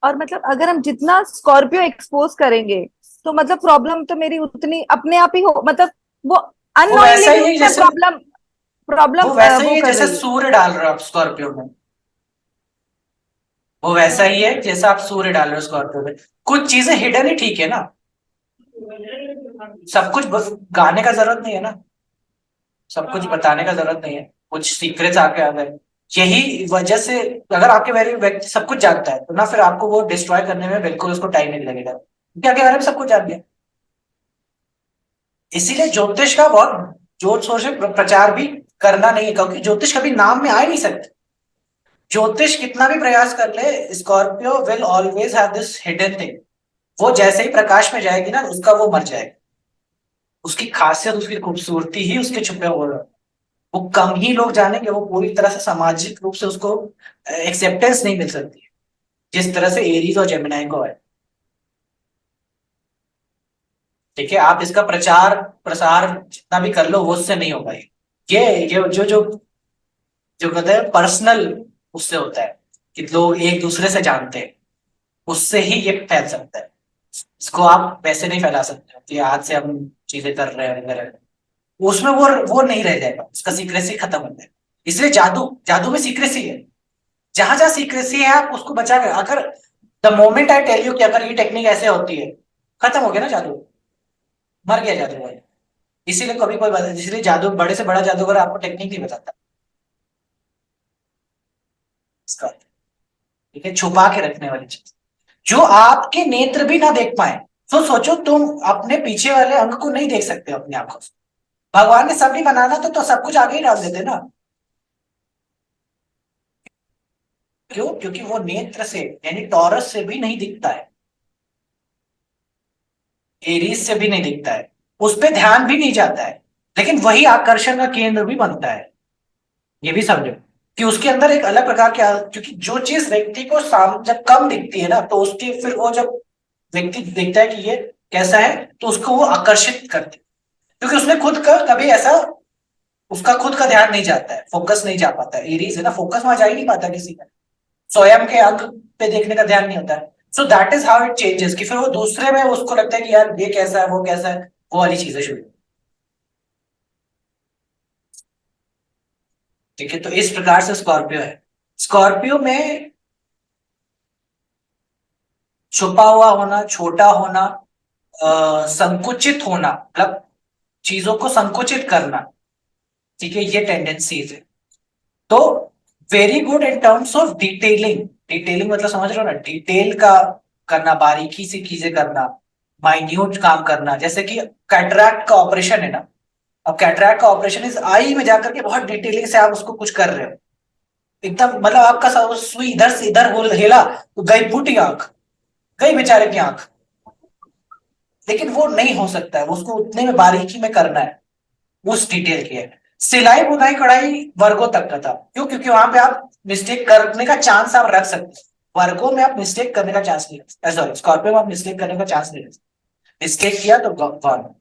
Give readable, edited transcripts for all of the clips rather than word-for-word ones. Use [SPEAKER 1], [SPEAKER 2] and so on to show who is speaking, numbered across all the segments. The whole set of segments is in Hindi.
[SPEAKER 1] और मतलब अगर हम जितना स्कॉर्पियो एक्सपोज करेंगे तो मतलब प्रॉब्लम तो मेरी उतनी अपने आप ही हो, मतलब वो
[SPEAKER 2] वो वैसा
[SPEAKER 1] अननोइंगली भी
[SPEAKER 2] ही है
[SPEAKER 1] मैं
[SPEAKER 2] जैसे
[SPEAKER 1] प्रॉब्लम प्रॉब्लम
[SPEAKER 2] वो वैसा ही
[SPEAKER 1] वो
[SPEAKER 2] है
[SPEAKER 1] कर
[SPEAKER 2] जैसे
[SPEAKER 1] रही हूँ।
[SPEAKER 2] सूर्य डाल रहे हो आप स्कॉर्पियो में। वो वैसा ही है जैसा आप सूर्य डाल रहे हो स्कॉर्पियो में। कुछ चीजें हिडन ही ठीक है ना। सब कुछ बस गाने का जरूरत नहीं है ना। सब कुछ बताने का जरूरत नहीं है। कुछ सीक्रेट्स आके आ गए। यही वजह से अगर आपके बारे में व्यक्ति सब कुछ जानता है तो ना फिर आपको वो डिस्ट्रॉय करने में बिल्कुल उसको टाइम नहीं लगेगा क्योंकि आपके बारे में सब कुछ जान गया। इसीलिए ज्योतिष का बहुत जोर शोर से प्रचार भी करना नहीं है क्योंकि ज्योतिष कभी नाम में आ ही नहीं सकते। ज्योतिष कितना भी प्रयास कर ले Scorpio will always have this hidden thing. वो जैसे ही प्रकाश में जाएगी ना उसका वो मर जाएगा। उसकी खासियत उसकी खूबसूरती ही उसके छुपे हुए हैं। वो कम ही लोग जानेंगे। वो पूरी तरह से सामाजिक रूप से उसको एक्सेप्टेंस नहीं मिल सकती है जिस तरह से एरीज और जेमिनाई को है। ठीक है आप इसका प्रचार प्रसार जितना भी कर लो वो उससे नहीं होगा। ये जो जो जो कहते हैं पर्सनल उससे होता है कि लोग एक दूसरे से जानते हैं। उससे ही ये फैल सकता है। इसको आप वैसे नहीं फैला सकते हो कि आज से हम चीजें कर रहे हैं वगैरह। उसमें वो नहीं रह जाएगा। उसका सीक्रेसी खत्म हो जाएगा। इसलिए जादू जादू में सीक्रेसी है। जहां जहां सीक्रेसी है आप उसको बचा कर अगर the moment I tell you कि अगर ये टेक्निक ऐसे होती है खत्म हो गया ना जादू। मर गया जादू भाई। इसीलिए कभी कोई इसलिए जादू बड़े से बड़ा जादूगर आपको टेक्निक नहीं बताता इसका। ठीक है छुपा के रखने वाली चीज जो आपके नेत्र भी ना देख पाए। तो सोचो तुम अपने पीछे वाले अंग को नहीं देख सकते हो अपनी आंखों से। भगवान ने सब भी बनाना तो सब कुछ आगे ही डाल देते ना। क्यों क्योंकि वो नेत्र से यानी टॉरस से भी नहीं दिखता है। एरीज से भी नहीं दिखता है। उस पर ध्यान भी नहीं जाता है। लेकिन वही आकर्षण का केंद्र भी बनता है। ये भी समझो कि उसके अंदर एक अलग प्रकार के क्योंकि जो चीज व्यक्ति को जब कम दिखती है ना तो उसकी फिर वो जब व्यक्ति देखता है कि ये कैसा है तो उसको वो आकर्षित करती है। क्योंकि उसने खुद का कभी ऐसा उसका खुद का ध्यान नहीं जाता है फोकस नहीं जा पाता है। एरीज है ना फोकस वहां जा ही नहीं पाता किसी का। स्वयं के अंग पे देखने का ध्यान नहीं होता है। So that is how it changes कि फिर वो दूसरे में उसको लगता है कि यार ये कैसा है वो कैसा है। वो वाली चीजें शुरू। ठीक है तो इस प्रकार से स्कॉर्पियो है। स्कॉर्पियो में छुपा हुआ होना छोटा होना संकुचित होना मतलब चीजों को संकुचित करना। ठीक है ये टेंडेंसीज है। तो very good in terms of detailing. Detailing मतलब समझ रहे हो ना डिटेल का करना बारीकी से चीजें करना। माइन्यूट काम करना जैसे कि कैटरैक्ट का ऑपरेशन है ना। अब कैटरैक्ट का ऑपरेशन इस आई में जाकर के बहुत डिटेलिंग से आप उसको कुछ कर रहे हो। एकदम मतलब आपका सुई इधर से इधर हो हिला तो गई फूटी आंख। गई बेचारे की आंख। लेकिन वो नहीं हो सकता है उसको उतने में बारीकी में करना है। उस डिटेल की है। सिलाई बुनाई कढ़ाई वर्गों तक का था क्यों क्योंकि वहां पे आप मिस्टेक करने का चांस आप रख सकते हैं। वर्गों में आप मिस्टेक करने का चांस नहीं रख सकते। सॉरी स्कॉर्पियो में आप मिस्टेक करने का चांस नहीं रख सकते। मिस्टेक किया तो गॉन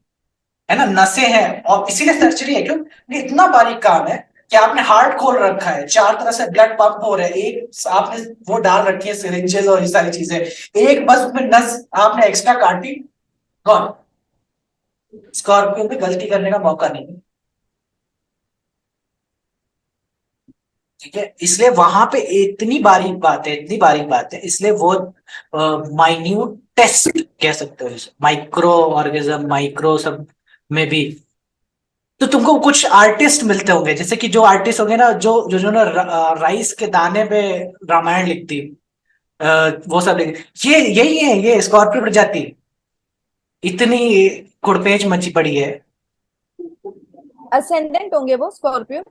[SPEAKER 2] है ना। नसें हैं और इसीलिए सर्जरी है क्यों ये इतना बारीक काम है कि आपने हार्ट खोल रखा है चार तरह से ब्लड पंप हो रहा है। एक आपने वो डाल रखी है सिरिंजेस और ये सारी चीजें। एक बस उसमें नस आपने एक्स्ट्रा काटी गॉन। स्कॉर्पियो में गलती करने का मौका नहीं। ठीक है इसलिए वहां पे इतनी बारीक बात है इतनी बारीक बात है इसलिए वो माइन्यूट टेस्ट कह सकते हो जैसे माइक्रो ऑर्गेनिज्म माइक्रो सब में भी। तो तुमको कुछ आर्टिस्ट मिलते होंगे जैसे कि जो आर्टिस्ट होंगे ना जो ना राइस के दाने पे रामायण लिखती वो सब लिख ये यही है ये स्कॉर्पियो प्रजाति इतनी कुड़पेच मची पड़ी है।
[SPEAKER 1] असेंडेंट होंगे वो स्कॉर्पियो।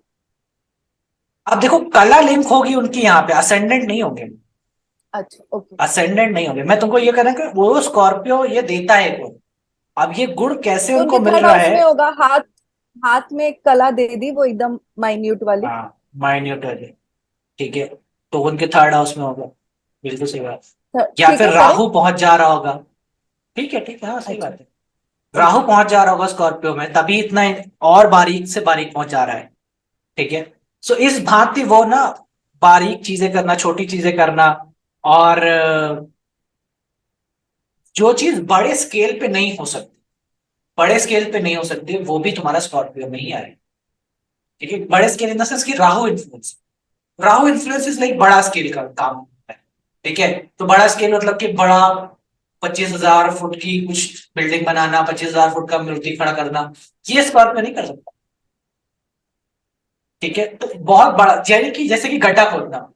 [SPEAKER 2] अब देखो कला लिंक होगी उनकी यहाँ पे असेंडेंट नहीं होंगे।
[SPEAKER 1] अच्छा ओके।
[SPEAKER 2] असेंडेंट नहीं होंगे मैं तुमको ये कह रहा हूं कि वो स्कॉर्पियो ये देता है गुण। अब ये गुण कैसे
[SPEAKER 1] तो
[SPEAKER 2] उनको
[SPEAKER 1] उनके
[SPEAKER 2] मिल
[SPEAKER 1] थर्ड
[SPEAKER 2] रहा
[SPEAKER 1] हाउस
[SPEAKER 2] है।
[SPEAKER 1] में होगा, हाथ हाथ में एक कला दे दी वो एकदम माइन्यूट वाली।
[SPEAKER 2] हाँ माइन्यूट वाले। ठीक है तो उनके थर्ड हाउस में होगा। बिल्कुल सही बात। या
[SPEAKER 1] ठीक
[SPEAKER 2] फिर
[SPEAKER 1] है
[SPEAKER 2] राहु
[SPEAKER 1] करेक्ट।
[SPEAKER 2] पहुंच जा रहा होगा। ठीक है हाँ सही
[SPEAKER 1] अच्छा
[SPEAKER 2] बात है। राहु
[SPEAKER 1] ओके।
[SPEAKER 2] पहुंच जा रहा होगा स्कॉर्पियो में तभी इतना और बारीक से बारीक पहुंच जा रहा है। ठीक है सो इस भांति वो ना बारीक चीजें करना छोटी चीजें करना और जो चीज बड़े स्केल पे नहीं हो सकती, बड़े स्केल पे नहीं हो सकती, वो भी तुम्हारा स्कॉर्पियो में ही आएगा। ठीक है, बड़े स्केल इन द सेंस कि Rahu influence, Rahu influence is like बड़ा स्केल का काम है। ठीक है, तो बड़ा स्केल मतलब कि बड़ा 25,000 फुट की कुछ बिल्डिंग बनाना, 25,000 फुट का मूर्ति खड़ा करना, ये स्कॉर्पियो नहीं कर सकता। ठीक है, तो बहुत बड़ा, यानी कि जैसे कि गड्ढा खोदना,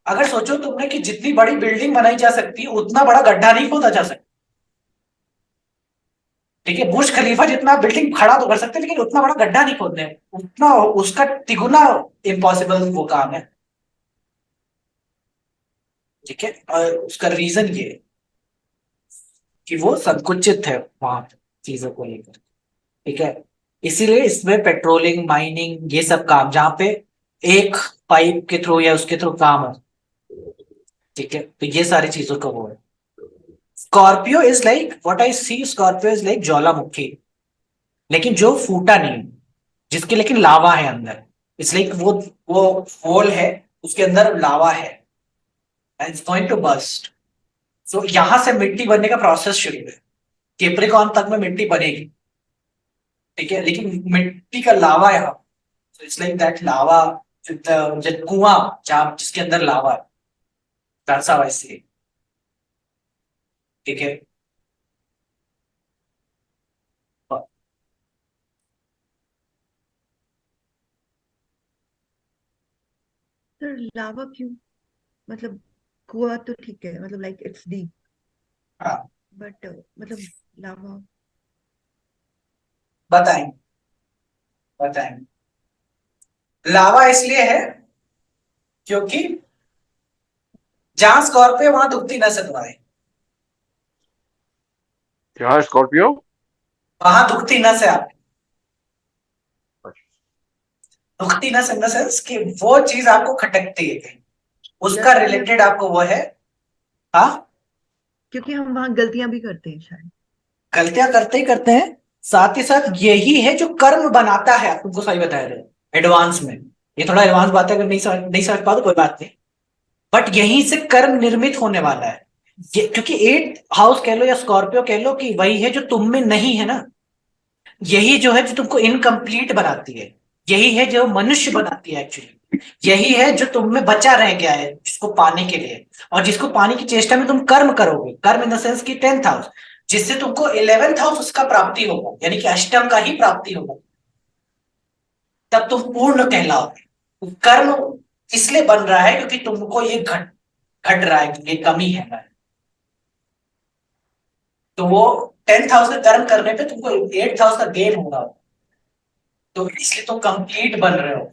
[SPEAKER 2] अगर सोचो तुमने कि जितनी बड़ी बिल्डिंग बनाई जा सकती है उतना बड़ा गड्ढा नहीं खोदा जा सकता। ठीक है, बुर्ज खलीफा जितना बिल्डिंग खड़ा तो कर सकते हैं, लेकिन उतना बड़ा गड्ढा नहीं खोदने, उतना उसका तिगुना इम्पॉसिबल वो काम है। ठीक है, और उसका रीजन ये है कि वो संकुचित है वहां चीजों को लेकर। ठीक है, इसीलिए इसमें पेट्रोलिंग, माइनिंग, ये सब काम जहां पे एक पाइप के थ्रू या उसके थ्रू काम हो। ठीक है, तो ये सारी चीजों का वो है। Scorpio is like what I see, Scorpio is like ज्वालामुखी, लेकिन जो फूटा नहीं, जिसके लेकिन लावा है अंदर। इट्स लाइक वो होल है, उसके अंदर लावा है and it's going to burst. So यहां से मिट्टी बनने का प्रोसेस शुरू है, केप्रिकॉन तक में मिट्टी बनेगी। ठीक है, लेकिन मिट्टी का लावा है यहाँ, इट्स लाइक दैट लावा, कुआं जहाँ जिसके अंदर लावा है, वैसा वैसे। ठीक है,
[SPEAKER 3] सर लावा क्यों? मतलब कुआ तो ठीक है, मतलब लाइक इट्स डीप,
[SPEAKER 2] हाँ
[SPEAKER 3] बट मतलब लावा।
[SPEAKER 2] बताएंगे, बताएंगे। लावा इसलिए है क्योंकि जहां स्कॉर्पियो वहां दुखती नस है तुम्हारी,
[SPEAKER 4] क्या स्कॉर्पियो?
[SPEAKER 2] वहां दुखती नस है आपकी। दुखती नस इन द सेंस कि वो चीज आपको खटकती है कहीं, उसका रिलेटेड आपको वो है। हाँ,
[SPEAKER 3] क्योंकि हम वहां गलतियां भी करते हैं शायद।
[SPEAKER 2] गलतियां करते ही करते हैं, साथ ही साथ यही है जो कर्म बनाता है। तुमको सही बताया रहे एडवांस में, ये थोड़ा एडवांस बात है, अगर नहीं समझ पाओ तो कोई बात नहीं, बट यहीं से कर्म निर्मित होने वाला है। ये क्योंकि एट हाउस कह लो या स्कॉर्पियो कह लो कि वही है जो तुम में नहीं है ना, यही जो है जो तुमको इनकम्प्लीट बनाती है, यही है जो मनुष्य बनाती है एक्चुअली, यही है जो तुम में बचा रह गया है जिसको पाने के लिए, और जिसको पाने की चेष्टा में तुम कर्म करोगे, कर्म इन द सेंस की 10th हाउस, जिससे तुमको 11th हाउस उसका प्राप्ति होगा, यानी कि अष्टम का ही प्राप्ति होगा, तब तुम पूर्ण कहलाओगे। कर्म इसलिए बन रहा है क्योंकि तुमको ये घट घट रहा है, ये कमी है, तो वो 10th हाउस का कर्म करने पे तुमको 8th हाउस का गेन होगा, तो इसलिए तुम कंप्लीट बन रहे हो।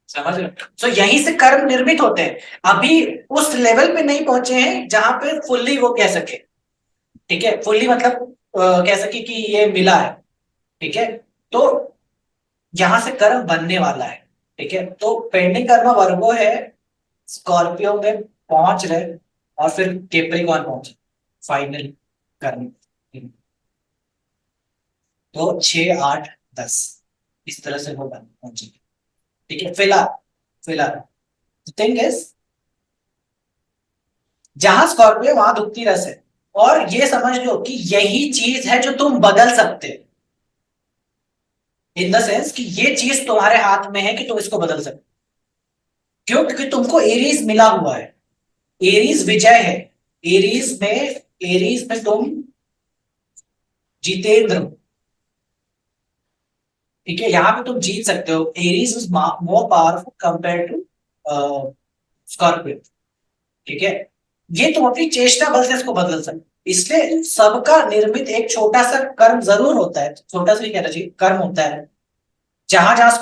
[SPEAKER 2] समझ रहे हो? तो यहीं से कर्म निर्मित होते हैं, अभी उस लेवल पे नहीं पहुंचे हैं जहां पे फुल्ली वो कह सके। ठीक है, फुल्ली मतलब कह सके कि ये मिला है। ठीक है, तो यहां से कर्म बनने वाला है। ठीक है, तो पेंडिंग कर्म वर्गो है, स्कॉर्पियो में पहुंच रहे और फिर केप्रिकॉन पहुंचे फाइनल कर्म। तो 6, 8, 10 इस तरह से वो पहुंचेंगे। ठीक है, फिलहाल फिलहाल थिंग इज, जहां स्कॉर्पियो वहां दुखती रस है, और ये समझ लो कि यही चीज है जो तुम बदल सकते हो, इन द सेंस कि ये चीज तुम्हारे हाथ में है कि तुम इसको बदल सकते हो। क्यों? क्योंकि तुमको एरीज मिला हुआ है, एरीज विजय है, एरीज में तुम जितेंद्र हो। ठीक है, यहां पे तुम जीत सकते हो, Aries is more powerful compare to Scorpio. ठीक है, ये तुम अपनी चेष्टा बल से इसको बदल सकते हो। इसलिए सबका निर्मित एक छोटा सा कर्म जरूर होता है, छोटा सा ही कहना चाहिए, कर्म होता है, जहां जहां